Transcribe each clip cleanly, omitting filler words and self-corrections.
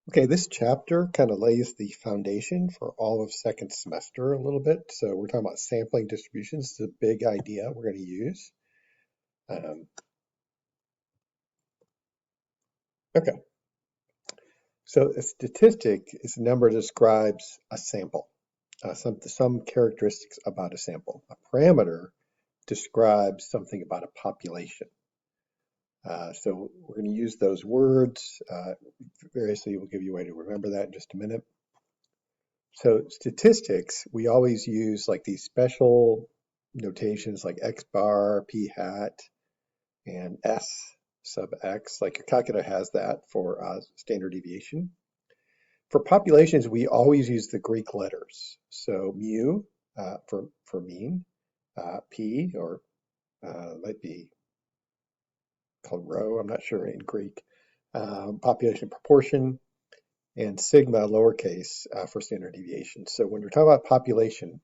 Okay, this chapter kind of lays the foundation for all of second semester a little bit. So we're talking about sampling distributions. It's a big idea we're going to use. Um, okay, so a statistic is a number that describes a sample, some characteristics about a sample. A parameter describes something about a population. So we're going to use those words. Variously, we'll give you a way to remember that in just a minute. So statistics, we always use like these special notations like x bar, p hat, and s sub x. Like your calculator has that for standard deviation. For populations, we always use the Greek letters. So mu for mean, p or might be called rho, I'm not sure in Greek, population proportion, and sigma lowercase for standard deviation. So when we're talking about population,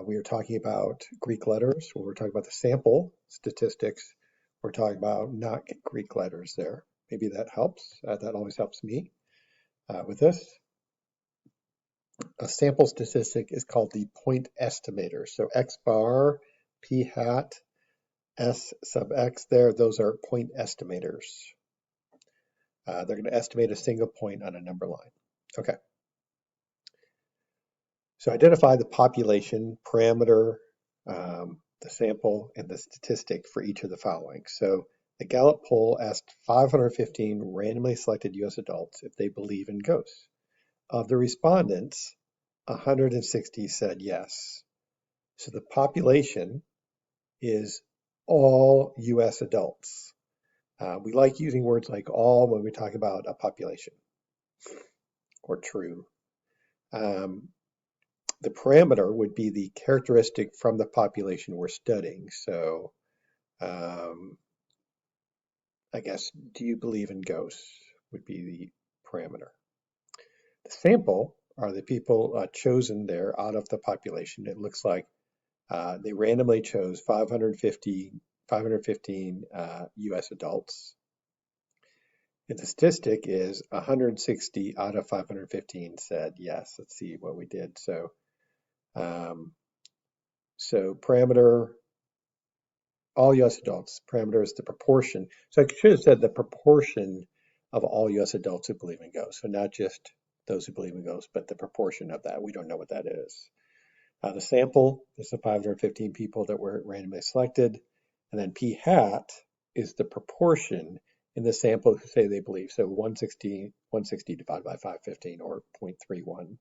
we are talking about Greek letters. When we're talking about the sample statistics, we're talking about not Greek letters there. Maybe that helps. That always helps me with this. A sample statistic is called the point estimator. So x bar, p hat, s sub x there, those are point estimators. They're going to estimate a single point on a number line. Okay. So identify the population, parameter, the sample, and the statistic for each of the following. So the Gallup poll asked 515 randomly selected US adults if they believe in ghosts. Of the respondents, 160 said yes. So the population is all US adults. We like using words like all when we talk about a population or true. The parameter would be the characteristic from the population we're studying. So I guess, do you believe in ghosts would be the parameter. The sample are the people chosen there out of the population. It looks like they randomly chose 515 US adults. And the statistic is 160 out of 515 said yes. Let's see what we did. So parameter, all US adults, parameter is the proportion. So I should have said the proportion of all US adults who believe in ghosts. So not just those who believe in ghosts, but the proportion of that. We don't know what that is. The sample is the 515 people that were randomly selected. And then p hat is the proportion in the sample who say they believe. So 160 divided by 515 or 0.31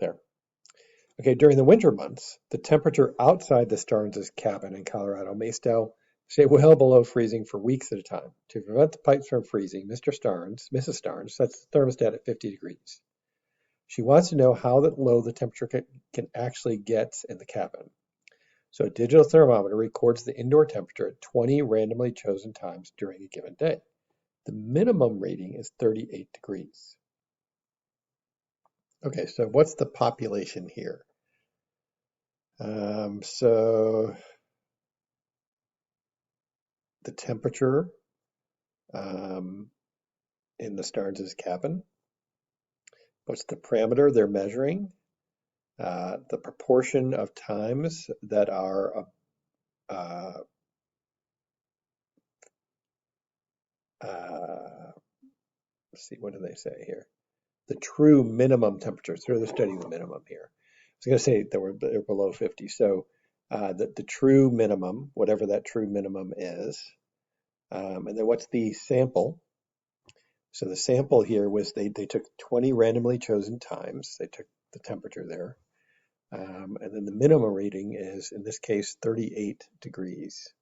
there. Okay, during the winter months, the temperature outside the Starnes' cabin in Colorado may stay well below freezing for weeks at a time. To prevent the pipes from freezing, Mrs. Starnes sets the thermostat at 50 degrees. She wants to know how low the temperature can actually get in the cabin. So a digital thermometer records the indoor temperature at 20 randomly chosen times during a given day. The minimum reading is 38 degrees. Okay, so what's the population here? So the temperature in the Starnes' cabin. What's the parameter they're measuring? The proportion of times that are let's see, what do they say here? The true minimum temperature. So they're studying the minimum here. I was going to say they're below 50. So the true minimum, whatever that true minimum is. And then what's the sample? So the sample here was they took 20 randomly chosen times. They took the temperature there. And then the minimum reading is, in this case, 38 degrees.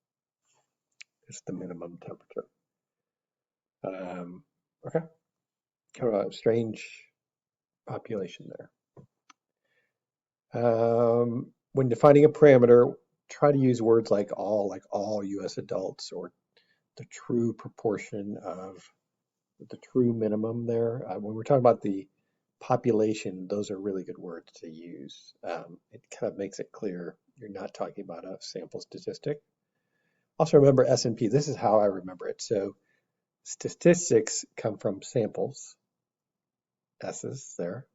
It's the minimum temperature. Okay. Kind of a strange population there. When defining a parameter, try to use words like all US adults, or the true proportion of the true minimum there. When we're talking about the population, those are really good words to use. It kind of makes it clear you're not talking about a sample statistic. Also remember S&P. This is how I remember it. So Statistics come from samples, S's there.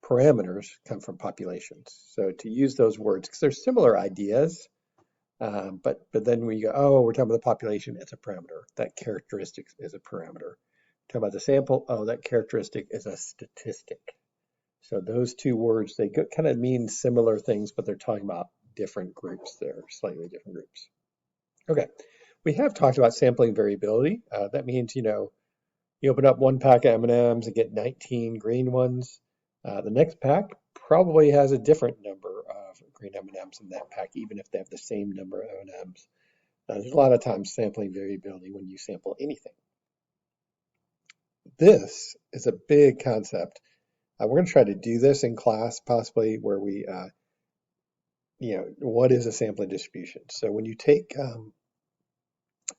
Parameters come from populations. So to use those words, because they're similar ideas, but then when you go, oh, we're talking about the population, it's a parameter. That characteristic is a parameter. Talk about the sample, oh, that characteristic is a statistic. So those two words, they kind of mean similar things, but they're talking about different groups there, slightly different groups. Okay, we have talked about sampling variability. That means, you open up one pack of M&Ms and get 19 green ones. The next pack probably has a different number of green M&Ms in that pack, even if they have the same number of M&Ms. There's a lot of times sampling variability when you sample anything. This is a big concept. We're going to try to do this in class, possibly where we, what is a sampling distribution? So when you take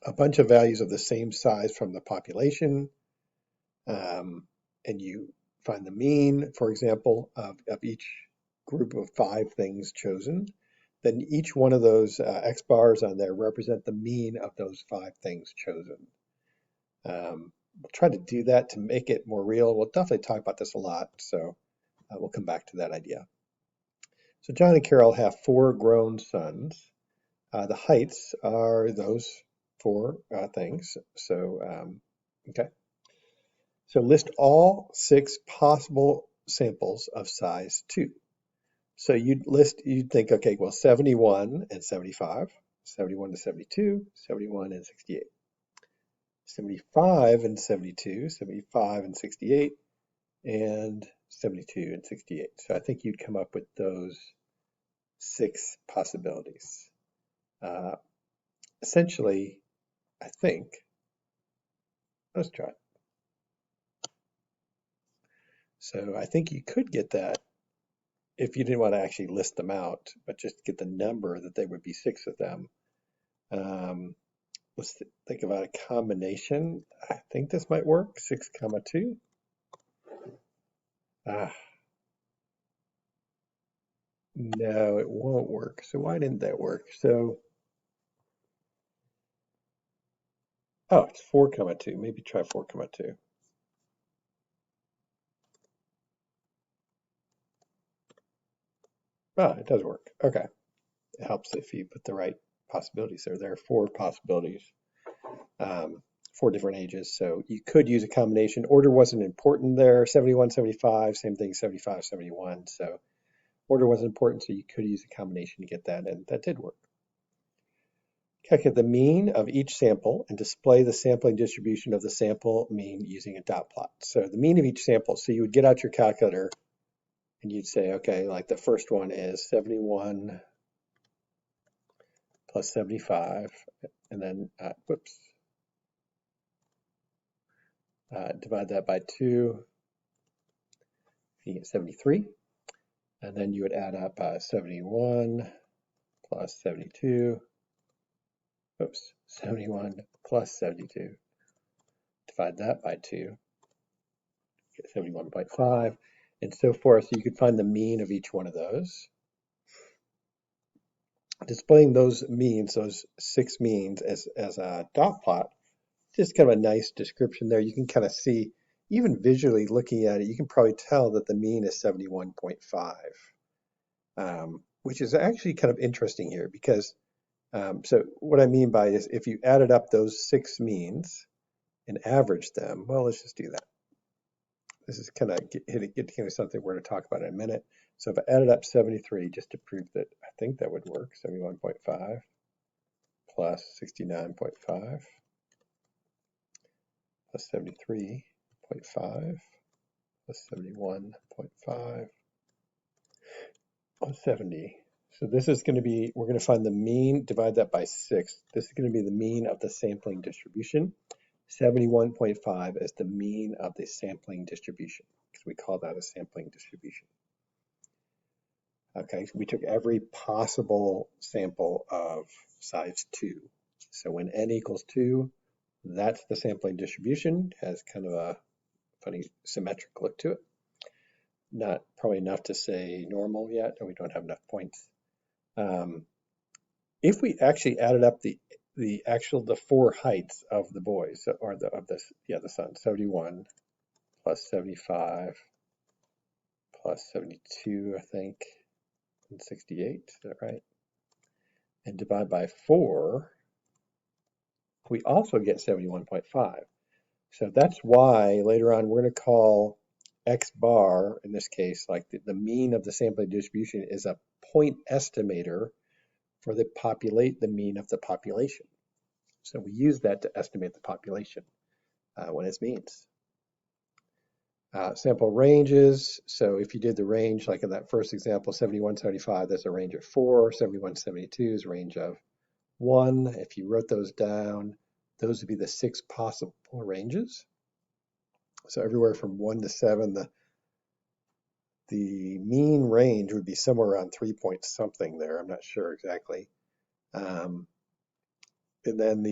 a bunch of values of the same size from the population, and you find the mean, for example, of each group of 5 things chosen, then each one of those X bars on there represent the mean of those 5 things chosen. We'll try to do that to make it more real. We'll definitely talk about this a lot, so we'll come back to that idea. So John and Carol have 4 grown sons. The heights are those 4 things. So, okay. So list all 6 possible samples of size 2. So you'd think, okay, well, 71 and 75, 71 to 72, 71 and 68. 75 and 72, 75 and 68, and 72 and 68. So I think you'd come up with those 6 possibilities. Essentially, I think, let's try it. So I think you could get that if you didn't want to actually list them out, but just get the number that they would be 6 of them. Let's think about a combination. I think this might work, 6, 2. No, it won't work. So why didn't that work? So, oh, it's 4, 2. Maybe try 4, 2. Ah, it does work. Okay. It helps if you put the right possibilities there. There are 4 possibilities, 4 different ages. So you could use a combination. Order wasn't important there. 71, 75, same thing, 75, 71. So order wasn't important, so you could use a combination to get that, and that did work. Calculate the mean of each sample and display the sampling distribution of the sample mean using a dot plot. So the mean of each sample, so you would get out your calculator and you'd say, okay, like the first one is 71 plus 75, and then, divide that by 2, you get 73. And then you would add up 71 plus 72, 71 plus 72. Divide that by 2, get 71.5, and so forth. So you could find the mean of each one of those. Displaying those means, those 6 means as a dot plot, just kind of a nice description there. You can kind of see, even visually looking at it, you can probably tell that the mean is 71.5, which is actually kind of interesting here because, so what I mean by is if you added up those 6 means and averaged them, well, let's just do that. This is kind of getting something we're going to talk about in a minute. So if I added up 73, just to prove that I think that would work, 71.5 plus 69.5 plus 73.5 plus 71.5 plus 70. So this is going to be, we're going to find the mean, divide that by 6. This is going to be the mean of the sampling distribution. 71.5 is the mean of the sampling distribution, because we call that a sampling distribution. Okay, so we took every possible sample of size 2. So when n equals 2, that's the sampling distribution. It has kind of a funny symmetric look to it. Not probably enough to say normal yet, and we don't have enough points. If we actually added up the the four heights of the boys, or the sun. 71 plus 75 plus 72, I think, and 68. Is that right? And divide by 4, we also get 71.5. So that's why later on we're going to call X bar, in this case, like the mean of the sampling distribution is a point estimator for the mean of the population. So we use that to estimate the population when it's means. Sample ranges. So if you did the range, like in that first example, 71, 75, that's a range of 4. 71, 72 is a range of 1. If you wrote those down, those would be the 6 possible ranges. So everywhere from 1 to 7, the mean range would be somewhere around 3 point something there. I'm not sure exactly. And then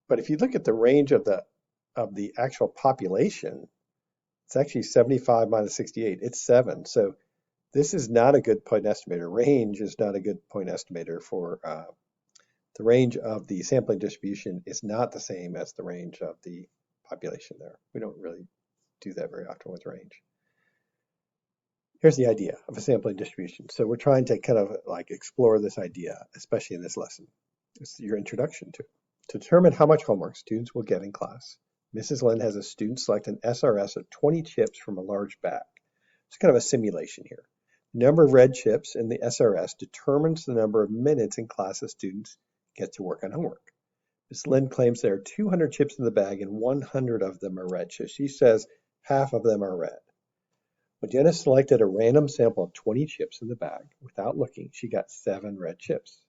but if you look at the range of the actual population, it's actually 75 minus 68. It's 7. So this is not a good point estimator. Range is not a good point estimator for the range of the sampling distribution is not the same as the range of the population there. We don't really do that very often with range. Here's the idea of a sampling distribution. So we're trying to kind of like explore this idea, especially in this lesson. It's your introduction to it. To determine how much homework students will get in class, Mrs. Lynn has a student select an SRS of 20 chips from a large bag. It's kind of a simulation here. The number of red chips in the SRS determines the number of minutes in class the students get to work on homework. Ms. Lynn claims there are 200 chips in the bag and 100 of them are red. So she says half of them are red. When Jenna selected a random sample of 20 chips in the bag, without looking, she got 7 red chips.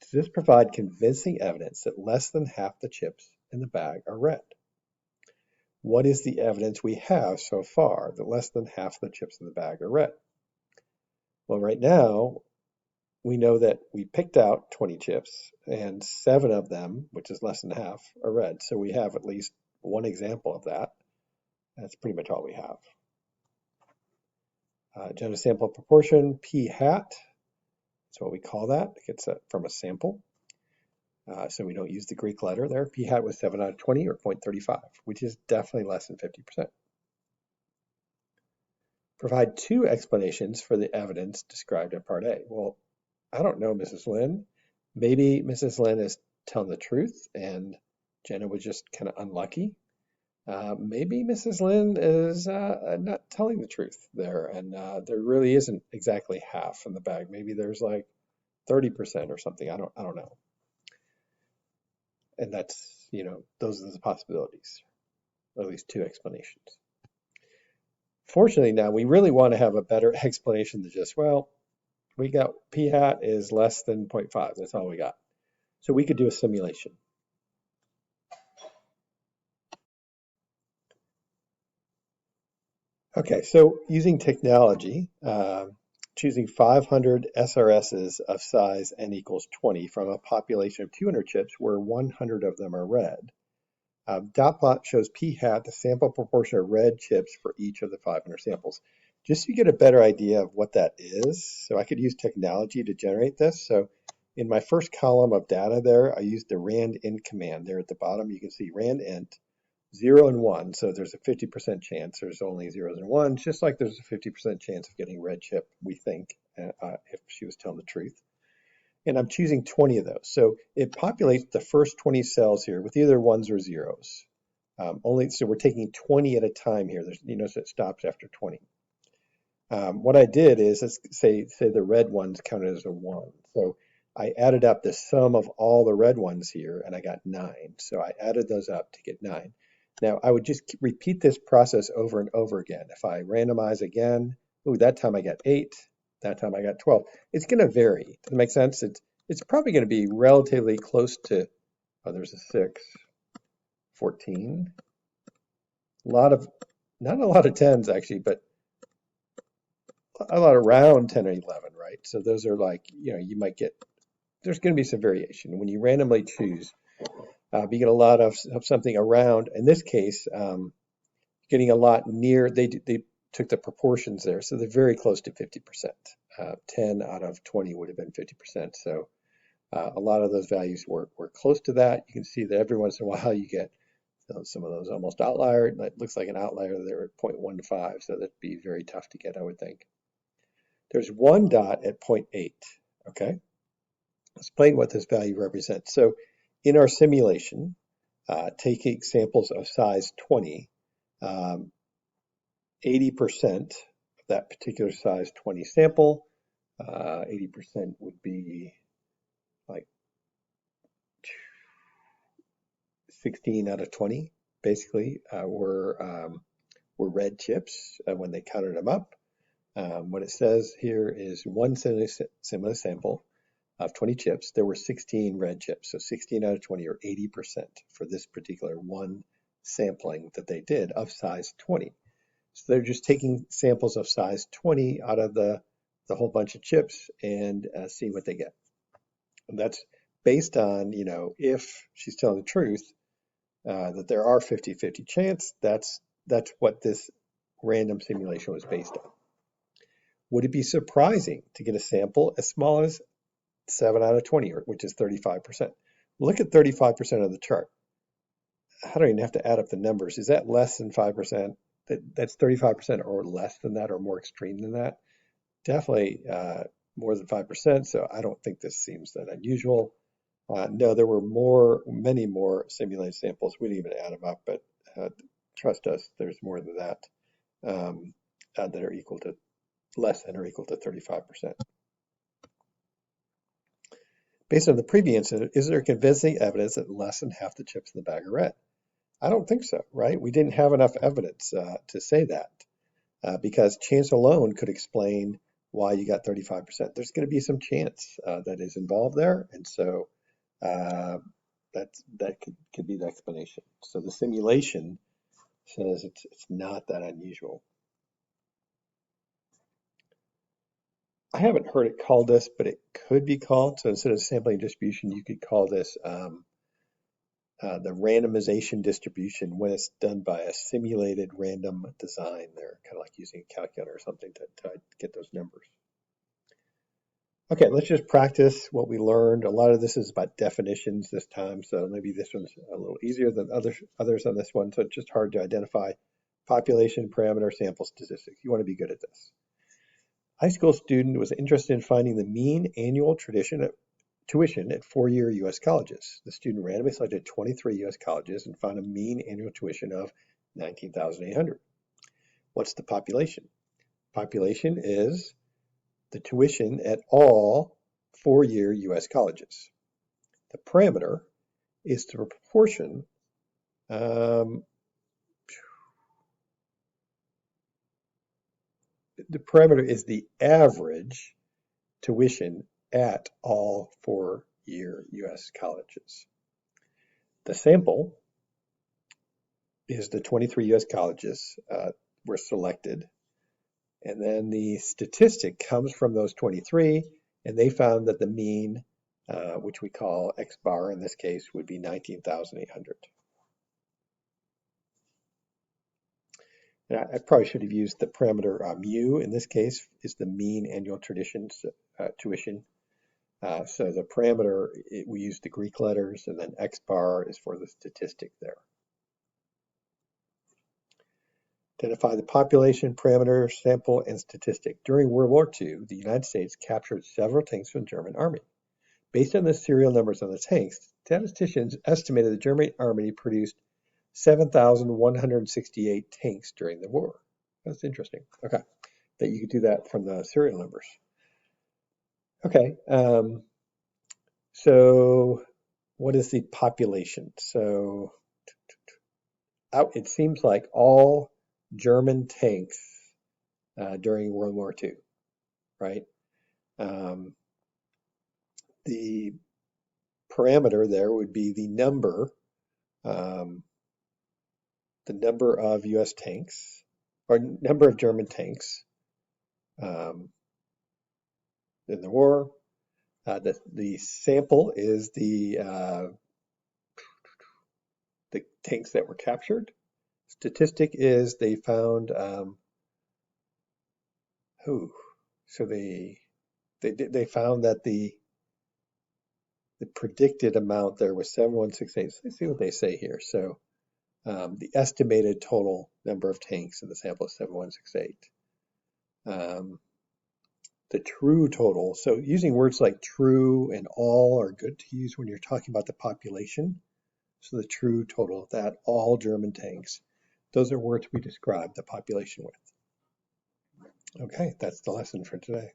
Does this provide convincing evidence that less than half the chips in the bag are red? What is the evidence we have so far that less than half the chips in the bag are red? Well, right now, we know that we picked out 20 chips and 7 of them, which is less than half, are red. So we have at least one example of that. That's pretty much all we have. Jenna sample proportion, p hat. That's what we call that. It gets from a sample. So we don't use the Greek letter there. P hat was 7 out of 20 or 0.35, which is definitely less than 50%. Provide 2 explanations for the evidence described in part A. Well, I don't know, Mrs. Lynn. Maybe Mrs. Lynn is telling the truth and Jenna was just kind of unlucky. Maybe Mrs. Lynn is not telling the truth there, and there really isn't exactly half in the bag. Maybe there's like 30% or something. I don't know. And that's, those are the possibilities, or at least 2 explanations. Fortunately, now we really want to have a better explanation than just, well, we got p hat is less than 0.5. That's all we got. So we could do a simulation. Okay, so using technology, choosing 500 SRSs of size n equals 20 from a population of 200 chips where 100 of them are red. Dot plot shows p hat, the sample proportion of red chips for each of the 500 samples. Just so you get a better idea of what that is, so I could use technology to generate this. So in my first column of data there, I used the randint command. There at the bottom, you can see randint 0 and 1. So there's a 50% chance there's only 0s and 1s, just like there's a 50% chance of getting red chip, we think, if she was telling the truth. And I'm choosing 20 of those. So it populates the first 20 cells here with either 1s or 0s. So we're taking 20 at a time here. You notice it stops after 20. What I did is, let's say the red ones counted as a 1. So I added up the sum of all the red ones here, and I got 9. So I added those up to get 9. Now, I would just repeat this process over and over again. If I randomize again, that time I got 8, that time I got 12. It's going to vary. Does that make sense? It's probably going to be relatively close to, there's a 6, 14. Not a lot of 10s actually, but a lot around 10 or 11, right? So those are like, you might get, there's going to be some variation. When you randomly choose, you get a lot of something around, in this case, getting a lot near, they took the proportions there, so they're very close to 50%. 10 out of 20 would have been 50%, so A lot of those values were close to that. You can see that every once in a while you get some of those almost outlier. It looks like an outlier there at 0.15, so that'd be very tough to get, I would think. There's one dot at 0.8, okay? Explain what this value represents. So in our simulation, taking samples of size 20, 80% of that particular size 20 sample, 80% would be like 16 out of 20, basically, were red chips when they counted them up. What it says here is one similar sample of 20 chips, there were 16 red chips. So 16 out of 20 or 80% for this particular one sampling that they did of size 20. So they're just taking samples of size 20 out of the whole bunch of chips and seeing what they get. And that's based on, if she's telling the truth, that there are 50-50 chance, that's what this random simulation was based on. Would it be surprising to get a sample as small as 7 out of 20, which is 35%? Look at 35% of the chart. I don't even have to add up the numbers. Is that less than 5%? That's 35% or less than that or more extreme than that? Definitely more than 5%, so I don't think this seems that unusual. No, there were many more simulated samples. We didn't even add them up, but trust us, there's more than that that are equal to less than or equal to 35%. Based on the previous incident, is there convincing evidence that less than half the chips in the bag are red? I don't think so, right? We didn't have enough evidence to say that because chance alone could explain why you got 35%. There's going to be some chance that is involved there, and so that could be the explanation. So the simulation says it's not that unusual. I haven't heard it called this, but it could be called. So instead of sampling distribution, you could call this the randomization distribution when it's done by a simulated random design. They're kind of like using a calculator or something to get those numbers. Okay, let's just practice what we learned. A lot of this is about definitions this time, so maybe this one's a little easier than others on this one. So it's just hard to identify population, parameter, sample statistics. You want to be good at this. High school student was interested in finding the mean annual tuition at four-year U.S. colleges. The student randomly selected 23 U.S. colleges and found a mean annual tuition of $19,800. What's the population? Population is the tuition at all four-year U.S. colleges. The parameter is the proportion the parameter is the average tuition at all four-year U.S. colleges. The sample is the 23 U.S. colleges were selected, and then the statistic comes from those 23, and they found that the mean, which we call X bar in this case, would be 19,800. I probably should have used the parameter mu. In this case, is the mean annual tuition. So the parameter, we use the Greek letters, and then X bar is for the statistic there. Identify the population, parameter, sample, and statistic. During World War II, the United States captured several tanks from the German army. Based on the serial numbers on the tanks, statisticians estimated the German army produced 7,168 tanks during the war. That's interesting. Okay, that you could do that from the serial numbers. Okay, so what is the population? So it seems like all German tanks during World War II, right? The parameter there would be the number of U.S. tanks, or number of German tanks in the war. The sample is the tanks that were captured. Statistic is they found so they found that the the predicted amount there was 7168. So let's see what they say here. So the estimated total number of tanks in the sample is 7168. The true total, so using words like true and all are good to use when you're talking about the population. So the true total of that, all German tanks. Those are words we describe the population with. Okay, that's the lesson for today.